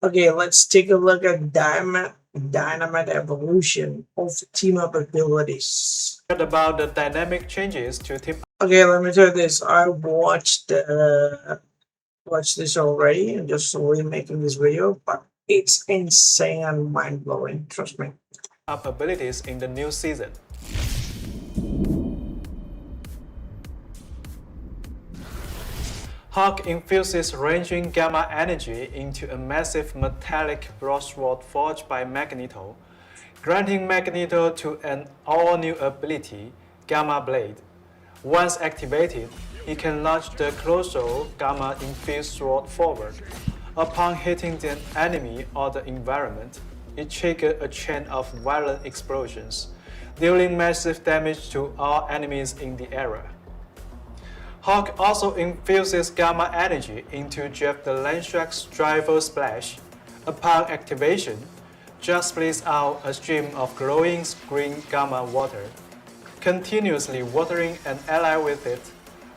Okay, let's take a look at dynamite evolution of team-up abilities. About the dynamic changes to team. Okay, let me tell you this. I watched this already and just slowly making this video, but it's insane and mind blowing. Trust me. Up abilities in the new season. Hawk infuses ranging gamma energy into a massive metallic broadsword forged by Magneto, granting Magneto to an all-new ability, Gamma Blade. Once activated, he can launch the colossal gamma-infused sword forward. Upon hitting the enemy or the environment, it triggers a chain of violent explosions, dealing massive damage to all enemies in the area. Hawk also infuses gamma energy into Jeff the Landshark's Driver Splash. Upon activation, Jeff splits out a stream of glowing green gamma water. Continuously watering an ally with it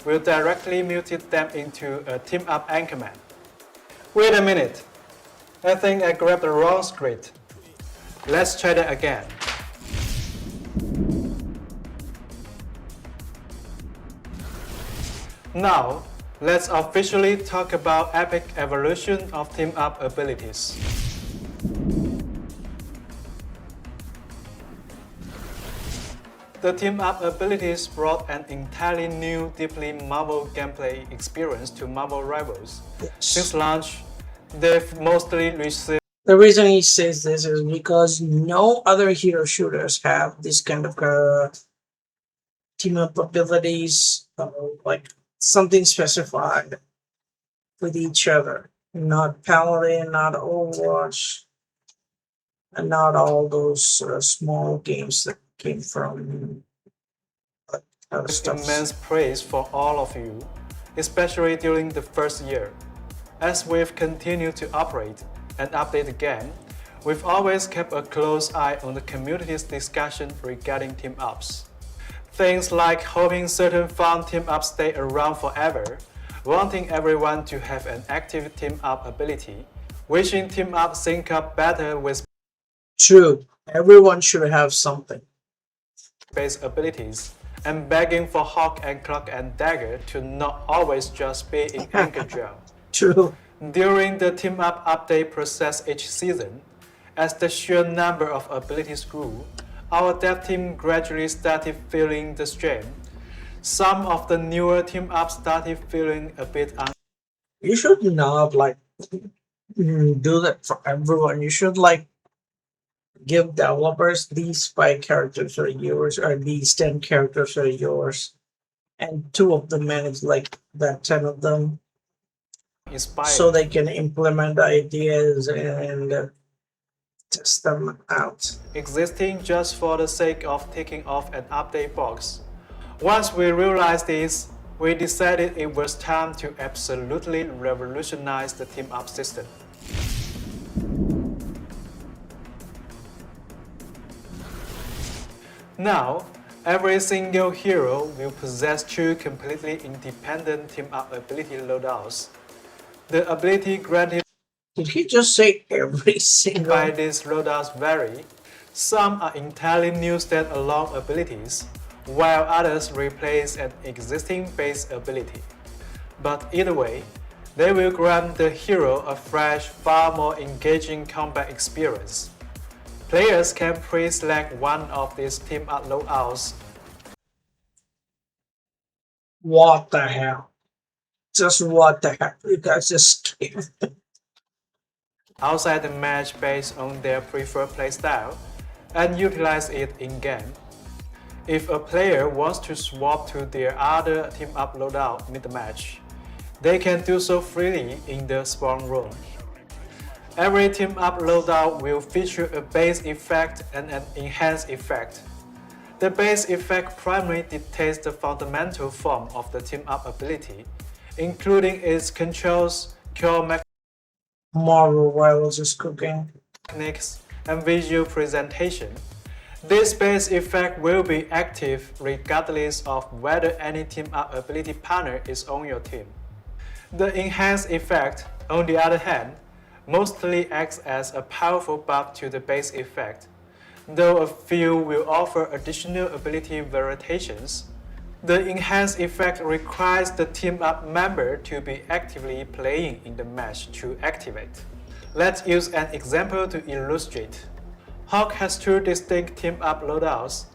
will directly mutate them into a team-up anchorman. Wait a minute, I think I grabbed the wrong script. Let's try that again. Now, let's officially talk about epic evolution of team-up abilities. The team-up abilities brought an entirely new, deeply Marvel gameplay experience to MarvelRivals. Since launch, they've mostly received. The reason he says this is because no other hero shooters have this kind of team up abilities, like something specified with each other. Not Paladin, not Overwatch, and not all those small games that came from stuff. Immense praise for all of you, especially during the first year. As we've continued to operate and update the game, we've always kept a close eye on the community's discussion regarding team-ups. Things like hoping certain fun team-ups stay around forever, wanting everyone to have an active team-up ability, wishing team-up sync up better with True, everyone should have something. base abilities, and begging for Hawk and Cloak and Dagger to not always just be in Anchor Gel. True. During the team-up update process each season, as the sheer number of abilities grew, our dev team gradually started feeling the strain. Some of the newer team-ups started feeling a bit You should not do that for everyone. You should give developers these 5 characters are yours or these 10 characters are yours, and 2 of them manage that 10 of them, inspired. so they can implement ideas and test them out. Existing just for the sake of taking off an update box. Once we realized this, we decided it was time to absolutely revolutionize the team-up system. Now, every single hero will possess 2 completely independent team-up ability loadouts. The ability granted Did he just say every single? by these loadouts vary. Some are entirely new standalone abilities, while others replace an existing base ability. But either way, they will grant the hero a fresh, far more engaging combat experience. Players can pre-select one of these team-up loadouts. What the hell? Just what the hell? You guys just came. Outside the match based on their preferred playstyle and utilize it in-game. If a player wants to swap to their other team-up loadout mid-match, they can do so freely in the spawn room. Every team-up loadout will feature a base effect and an enhanced effect. The base effect primarily dictates the fundamental form of the team-up ability, including its controls, core MarvelRivals is cooking. mechanics, and visual presentation. This base effect will be active regardless of whether any team-up ability partner is on your team. The enhanced effect, on the other hand, mostly acts as a powerful buff to the base effect, though a few will offer additional ability variations. The enhanced effect requires the TeamUp member to be actively playing in the match to activate. Let's use an example to illustrate. Hawk has two distinct TeamUp loadouts,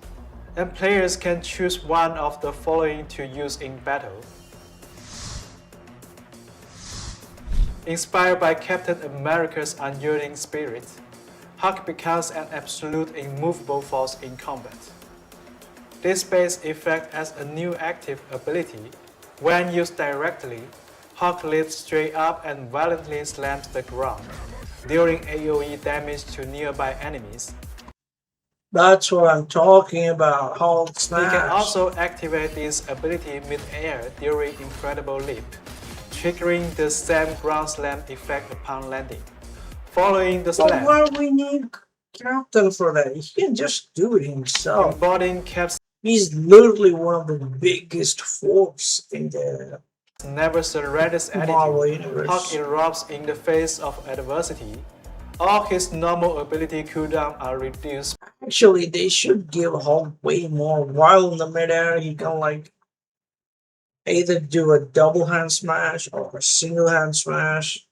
and players can choose one of the following to use in battle. Inspired by Captain America's unyielding spirit, Hawk becomes an absolute immovable force in combat. This base effect as a new active ability. When used directly, Hawk leaps straight up and violently slams the ground, dealing AoE damage to nearby enemies. That's what I'm talking about. Hulk He can smash. also activate this ability mid-air during Incredible Leap, triggering the same ground slam effect upon landing. Following the But slam, why we need Captain for that? He can just do it himself. embodying Cap's He's literally one of the biggest force in the never surrenders Marvel attitude, universe. Hawk erupts in the face of adversity. All his normal ability cooldowns are reduced. Actually, they should give Hulk way more. While in the midair, he can like either do a double hand smash or a single hand smash,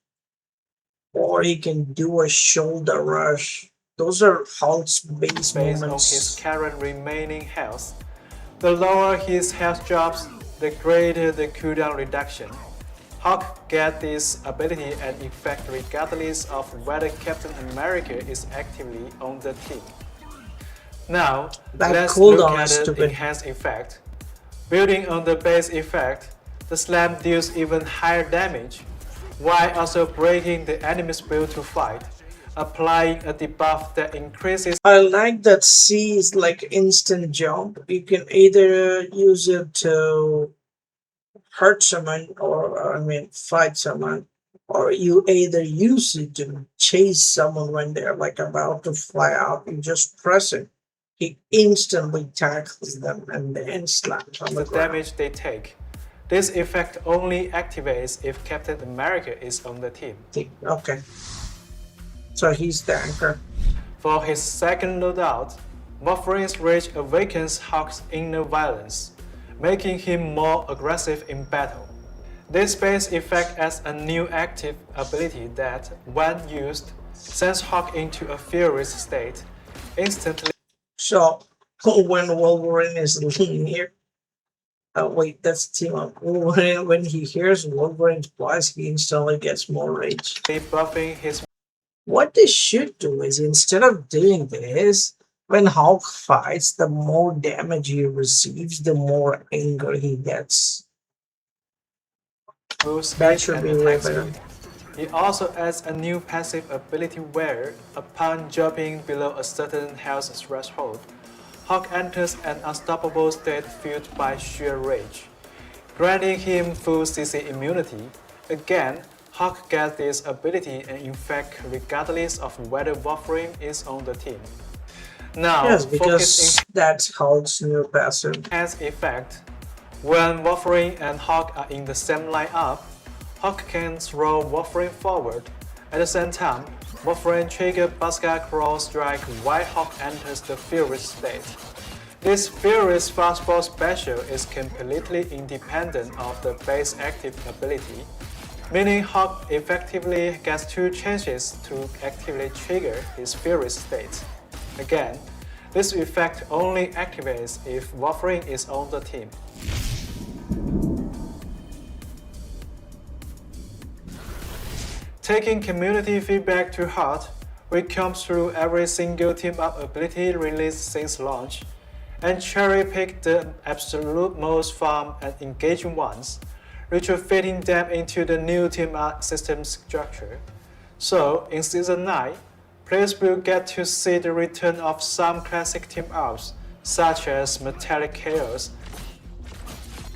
or he can do a shoulder rush. Those are Hulk's base Based on his movements. current remaining health. The lower his health drops, the greater the cooldown reduction. Hawk gets this ability and effect regardless of whether Captain America is actively on the team. Now, That let's cooldown look is at the stupid. enhanced effect. Building on the base effect, the slam deals even higher damage, while also breaking the enemy's will to fight, applying a debuff that increases I like that C is like instant jump. You can either use it to hurt someone or I mean fight someone, or you either use it to chase someone when they're like about to fly out. You just press it. He instantly tackles them and then slams on the the ground. damage they take. This effect only activates if Captain America is on the team. Okay. So he's the anchor. For his second loadout, Wolverine's Rage awakens Hawk's inner violence, making him more aggressive in battle. This base effect adds a new active ability that, when used, sends Hawk into a furious state, instantly So when Wolverine is near, wait, that's team up. When he hears Wolverine's voice, he instantly gets more rage. buffing his What they should do is instead of doing this, when Hulk fights, the more damage he receives, the more anger he gets. move That speed should and be way attack better. speed. He also adds a new passive ability where, upon dropping below a certain health threshold, Hawk enters an unstoppable state fueled by sheer rage, granting him full CC immunity. Again, Hawk gets this ability and effect regardless of whether Wolverine is on the team. Now, Yes, focus because that's Hulk's new passive. enhance effect. When Wolverine and Hawk are in the same lineup, Hawk can throw Wolverine forward. At the same time, Wolverine triggers Buzzsaw Claw Strike while Hawk enters the Furious state. This Furious Fastball special is completely independent of the base active ability, meaning Hawk effectively gets two chances to actively trigger his Furious state. Again, this effect only activates if Wolverine is on the team. Taking community feedback to heart, we come through every single team-up ability released since launch, and cherry-pick the absolute most fun and engaging ones, retrofitting them into the new team-up system structure. So, in Season 9, players will get to see the return of some classic team-ups, such as Metallic Chaos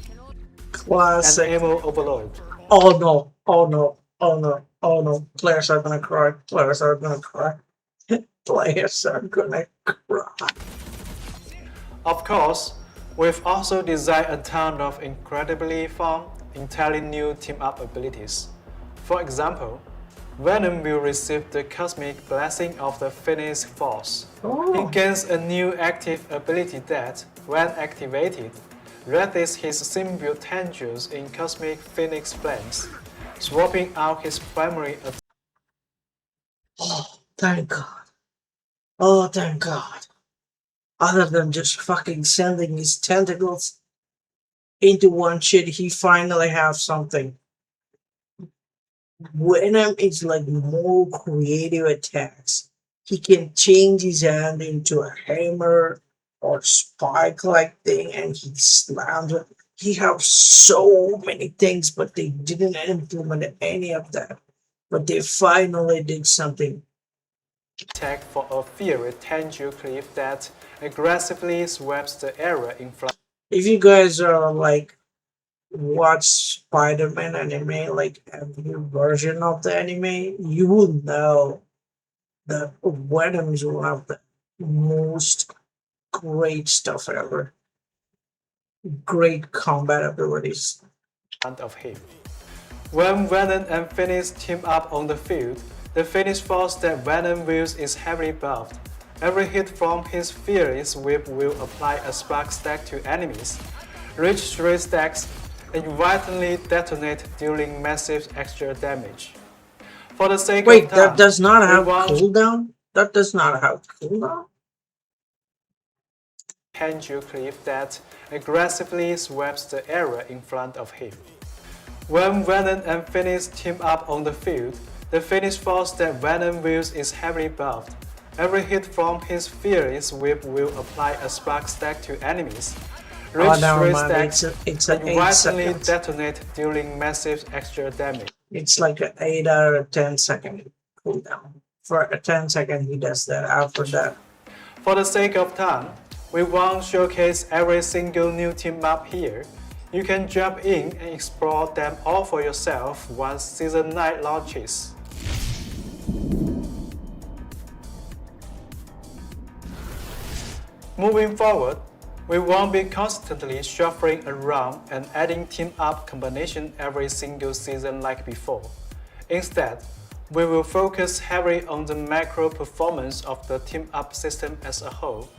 and Classic. Ammo Overload. Oh no, oh no, oh no, oh no. Players are gonna cry. Players are gonna cry. Players are gonna cry. Of course, we've also designed a ton of incredibly fun, entirely new team-up abilities. For example, Venom will receive the cosmic blessing of the Phoenix Force. Oh. He gains a new active ability that, when activated, raises his symbiote tendrils in cosmic phoenix flames, swapping out his primary attack. Oh, thank God. Oh, thank God. Other than just fucking sending his tentacles into one shit, he finally have something. Venom is like more creative attacks. He can change his hand into a hammer or spike like thing and he slams it. He has so many things, but they didn't implement any of that. But they finally did something. Attack for a fiery tendril cliff that aggressively sweeps the area in front. If you guys are like watch Spider-Man anime, like every version of the anime, you will know that Venom is one of the most great stuff ever. Great combat abilities. Of him. When Venom and Phoenix team up on the field, the Phoenix Force that Venom wields is heavily buffed. Every hit from his fiery whip will apply a spark stack to enemies, reach 3 stacks, and violently detonate dealing massive extra damage. For the sake Wait, of time, that does not have want cooldown? That does not have cooldown? tendril cliff that aggressively sweeps the area in front of him. When Venom and Phoenix team up on the field, the Phoenix Force that Venom wields is heavily buffed. Every hit from his fiery whip will apply a spark stack to enemies, reach 3 stacks, it's and an 8 violently seconds. detonate dealing massive extra damage. It's like an 8 out of 10 second cooldown. For a 10 second, he does that. After that, For the sake of time, we won't showcase every single new team map here. You can jump in and explore them all for yourself once Season 9 launches. Moving forward, we won't be constantly shuffling around and adding team-up combination every single season like before. Instead, we will focus heavily on the macro performance of the team-up system as a whole,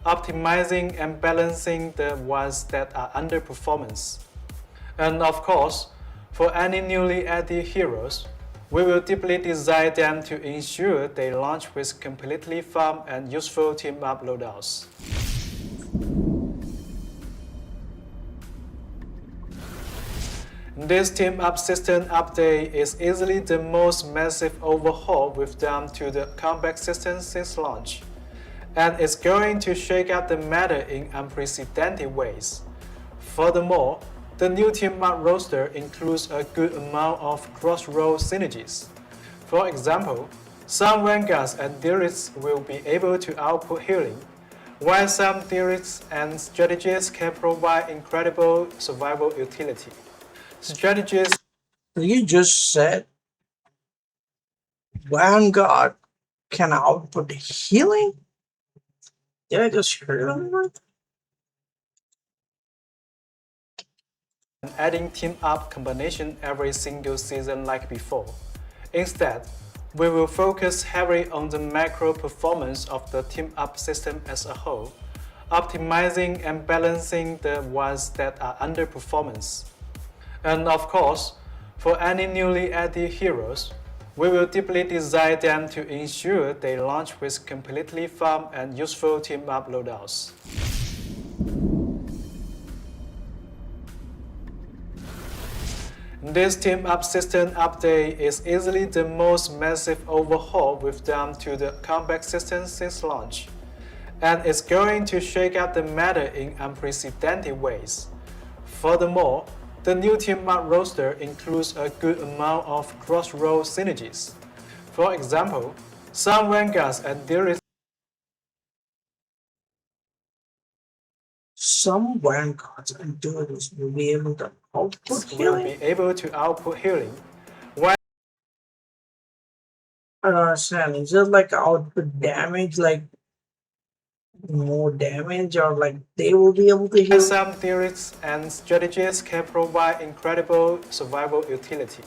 optimizing and balancing the ones that are underperformance. And of course, for any newly added heroes, we will deeply design them to ensure they launch with completely fun and useful team-up loadouts. This team-up system update is easily the most massive overhaul we've done to the combat system since launch, and it's going to shake up the meta in unprecedented ways. Furthermore, the new team-up roster includes a good amount of cross-role synergies. For example, some Vanguards and Deerists will be able to output healing, while some Deerists and Strategies can provide incredible survival utility. Strategies you just said Vanguard can output healing? Did I just hear that right? adding team-up combination every single season like before. Instead, we will focus heavily on the macro performance of the team-up system as a whole, optimizing and balancing the ones that are underperformance. And of course, for any newly added heroes, we will deeply design them to ensure they launch with completely fun and useful team-up loadouts. This team-up system update is easily the most massive overhaul we've done to the combat system since launch, and it's going to shake up the meta in unprecedented ways. Furthermore, the new team-up roster includes a good amount of cross-role synergies. For example, some Vanguards and Deerists Some Vanguards and Deerists will be able to output will healing? be able to output healing, while I don't understand. Is it like output damage, like more damage, or like they will be able to heal? some Deerists and Strategies can provide incredible survival utility.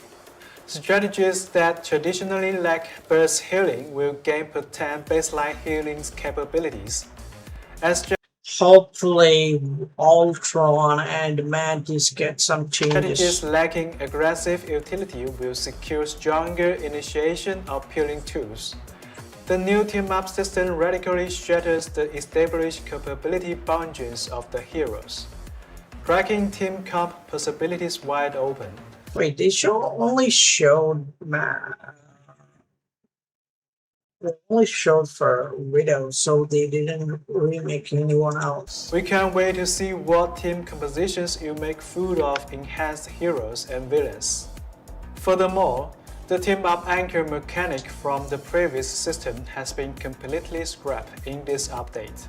Strategies that traditionally lack burst healing will gain potent baseline healing capabilities. As Hopefully, Ultron and Mantis get some strategies changes. lacking aggressive utility will secure stronger initiation of healing tools. The new TeamUp system radically shatters the established capability boundaries of the heroes, cracking team comp possibilities wide open. Wait, they only showed they only showed for Widow, so they didn't remake anyone else. We can't wait to see what team compositions you make full of enhanced heroes and villains. Furthermore, the team-up anchor mechanic from the previous system has been completely scrapped in this update,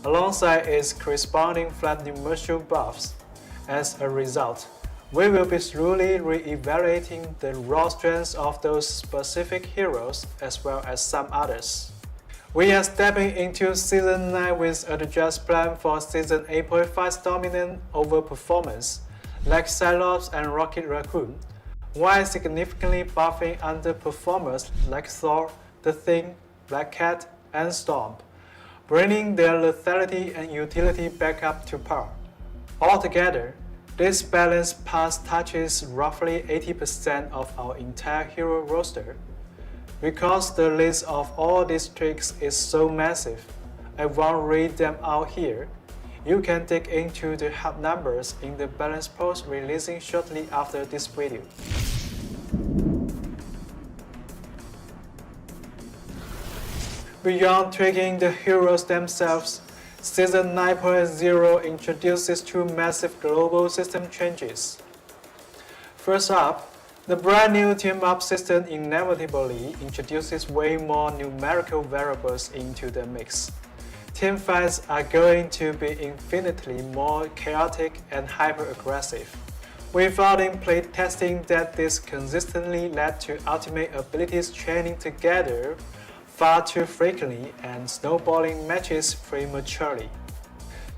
alongside its corresponding flat numerical buffs. As a result, we will be slowly re-evaluating the raw strengths of those specific heroes as well as some others. We are stepping into Season 9 with a just plan for Season 8.5's dominant overperformance, like Cyclops and Rocket Raccoon, while significantly buffing underperformers like Thor, The Thing, Black Cat, and Storm, bringing their lethality and utility back up to par. Altogether, this balanced pass touches roughly 80% of our entire hero roster. Because the list of all these tricks is so massive, I won't read them out here. You can dig into the hub numbers in the balance post releasing shortly after this video. Beyond tweaking the heroes themselves, Season 9.0 introduces two massive global system changes. First up, the brand new team-up system inevitably introduces way more numerical variables into the mix. Team fights are going to be infinitely more chaotic and hyper-aggressive. We found in playtesting that this consistently led to ultimate abilities chaining together far too frequently and snowballing matches prematurely.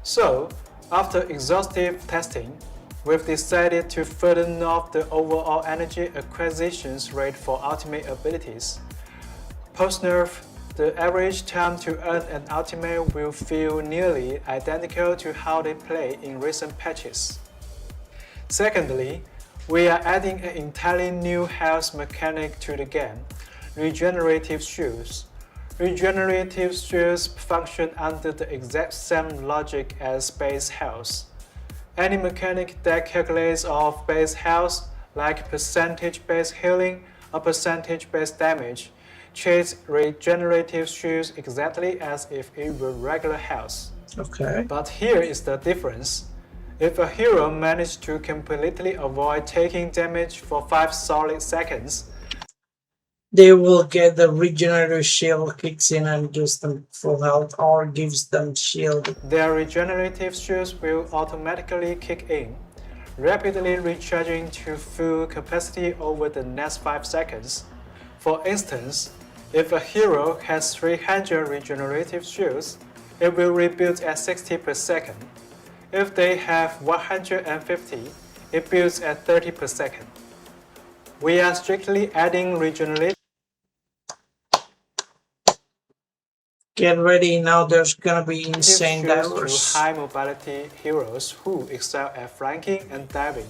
So, after exhaustive testing, we've decided to further nerf the overall energy acquisitions rate for ultimate abilities. Post-nerf, the average time to earn an ultimate will feel nearly identical to how they play in recent patches. Secondly, we are adding an entirely new health mechanic to the game, regenerative shields. Regenerative shields function under the exact same logic as base health. Any mechanic that calculates off base health, like percentage base healing or percentage base damage, treats regenerative shields exactly as if it were regular health. Okay. But here is the difference. If a hero managed to completely avoid taking damage for 5 solid seconds, they will get the regenerative shield kicks in and gives them full health or gives them shield. their regenerative shields will automatically kick in, rapidly recharging to full capacity over the next 5 seconds. For instance, if a hero has 300 regenerative shields, it will rebuild at 60 per second. If they have 150, it builds at 30 per second. We are strictly adding regenerative Get ready, now there's gonna be insane shields divers. to high mobility heroes who excel at flanking and diving.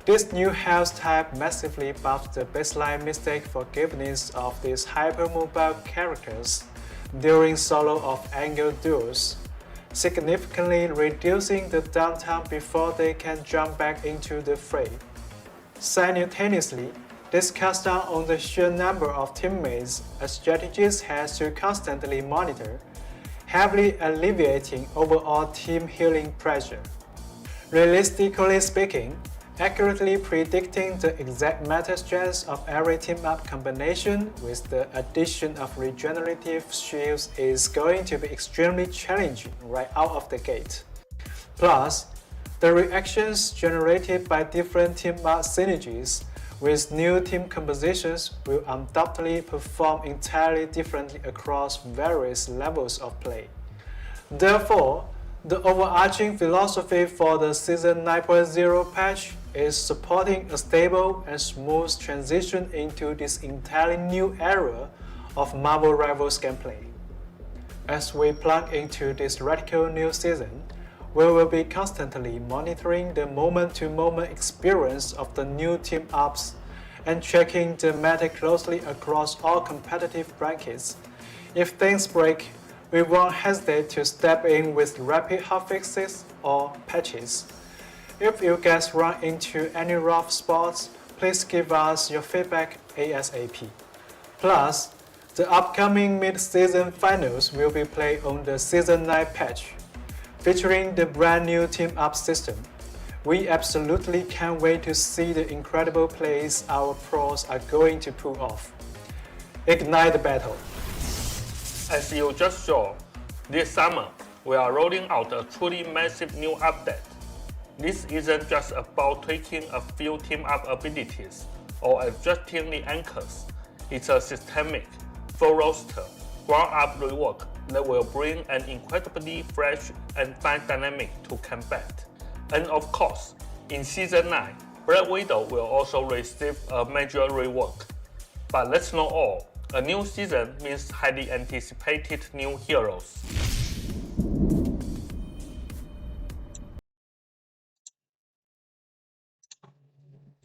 This new health type massively buffs the baseline mistake forgiveness of these hypermobile characters during solo or angle duels, significantly reducing the downtime before they can jump back into the fray. Simultaneously, this cuts down on the sheer number of teammates a strategist has to constantly monitor, heavily alleviating overall team healing pressure. Realistically speaking, accurately predicting the exact meta strengths of every team-up combination with the addition of regenerative shields is going to be extremely challenging right out of the gate. Plus, the reactions generated by different team-up synergies with new team compositions will undoubtedly perform entirely differently across various levels of play. Therefore, The overarching philosophy for the Season 9.0 patch is supporting a stable and smooth transition into this entirely new era of MarvelRivals gameplay. As we plug into this radical new season, we will be constantly monitoring the moment-to-moment experience of the new team-ups and tracking the meta closely across all competitive brackets. If things break, we won't hesitate to step in with rapid hotfixes or patches. If you guys run into any rough spots, please give us your feedback ASAP. Plus, the upcoming mid-season finals will be played on the Season 9 patch, featuring the brand new team-up system. We absolutely can't wait to see the incredible plays our pros are going to pull off. Ignite the battle! As you just saw, this summer we are rolling out a truly massive new update. This isn't just about tweaking a few team-up abilities or adjusting the anchors. It's a systemic, full roster, ground-up rework that will bring an incredibly fresh and fun dynamic to combat. And of course, in Season 9, BlackWidow will also receive a major rework. But that's not all. A new season means highly anticipated new heroes.